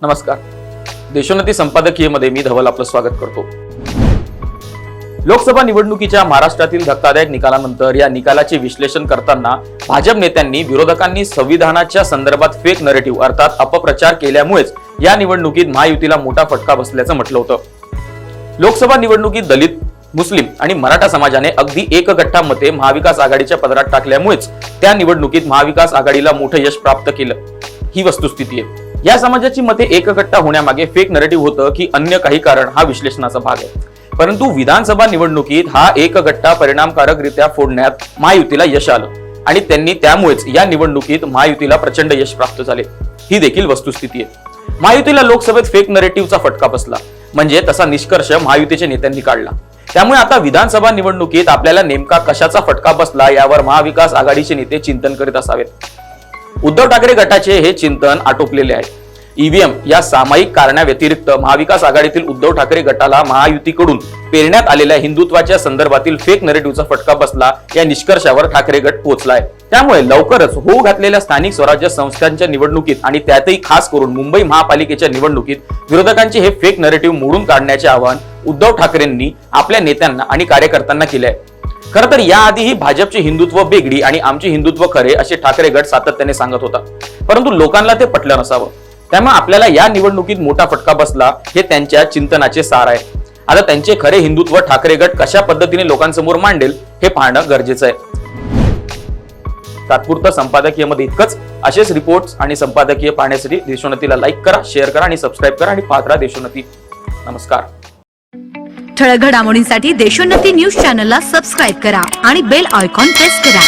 नमस्कार. देशोन्नती संपादकीयमध्ये मी धवल आपलं स्वागत करतो. लोकसभा निवडणुकीच्या महाराष्ट्रातील धक्कादायक निकालानंतर या निकालाचे विश्लेषण करताना भाजप नेत्यांनी विरोधकांनी संविधानाच्या संदर्भात फेक नरेटिव्ह अर्थात अपप्रचार केल्यामुळेच या निवडणुकीत महायुतीला मोठा फटका बसल्याचं म्हटलं होतं. लोकसभा निवडणुकीत दलित, मुस्लिम आणि मराठा समाजाने अगदी एकगठ्ठा मते महाविकास आघाडीच्या पदरात टाकल्यामुळेच त्या निवडणुकीत महाविकास आघाडीला मोठं यश प्राप्त केलं, ही वस्तुस्थिती आहे. या समाजाची मते एकगठ्ठा होण्यामागे फेक नरेटिव्ह होतं की अन्य काही कारण हा विश्लेषणाचा भाग आहे. परंतु विधानसभा निवडणुकीत हा एकगठ्ठा परिणामकारकरित्या फोडण्यात महायुतीला यश आलं आणि त्यांनी त्यामुळेच या निवडणुकीत महायुतीला प्रचंड यश प्राप्त झाले, ही देखील वस्तुस्थिती आहे. महायुतीला लोकसभेत फेक नरेटिव्हचा फटका बसला म्हणजे तसा निष्कर्ष महायुतीच्या नेत्यांनी काढला. त्यामुळे आता विधानसभा निवडणुकीत आपल्याला नेमका कशाचा फटका बसला यावर महाविकास आघाडीचे नेते चिंतन करीत असावेत. उद्धव ठाकरे गटाचे हे चिंतन आटोपलेले आहे. ईव्हीएम या सामायिक कारणाव्यतिरिक्त महाविकास आघाडीतील उद्धव ठाकरे गटाला महायुतीकडून पेरण्यात आलेल्या हिंदुत्वाच्या संदर्भातील फेक नरेटिव्हचा फटका बसला या निष्कर्षावर ठाकरे गट पोहोचलाय. त्यामुळे लवकरच होऊ घातलेल्या स्थानिक स्वराज्य संस्थांच्या निवडणुकीत आणि त्यातही खास करून मुंबई महापालिकेच्या निवडणुकीत विरोधकांचे हे फेक नरेटिव्ह मोडून काढण्याचे आवाहन उद्धव ठाकरेंनी आपल्या नेत्यांना आणि कार्यकर्त्यांना केले आहे. खरं तर याआधीही भाजपचे हिंदुत्व बेगडी आणि आमचे हिंदुत्व खरे असे ठाकरे गट सातत्याने सांगत होता, परंतु लोकांना ते पटलं नसावं. त्यामुळे आपल्याला या निवडणुकीत मोठा फटका बसला हे त्यांच्या चिंतनाचे सार आहे. आता त्यांचे खरे हिंदुत्व ठाकरे गट कशा पद्धतीने लोकांसमोर मांडेल हे पाहणं गरजेचं आहे. तात्पुरतं संपादकीयमध्ये इतकंच. असेच रिपोर्ट्स आणि संपादकीय पाहण्यासाठी देशोन्नतीला लाईक करा, शेअर करा आणि सबस्क्राईब करा आणि पाहत राहा देशोन्नती. नमस्कार. ठळक घडामोडींसाठी देशोन्नती न्यूज चॅनलला सबस्क्राईब करा आणि बेल आयकॉन प्रेस करा.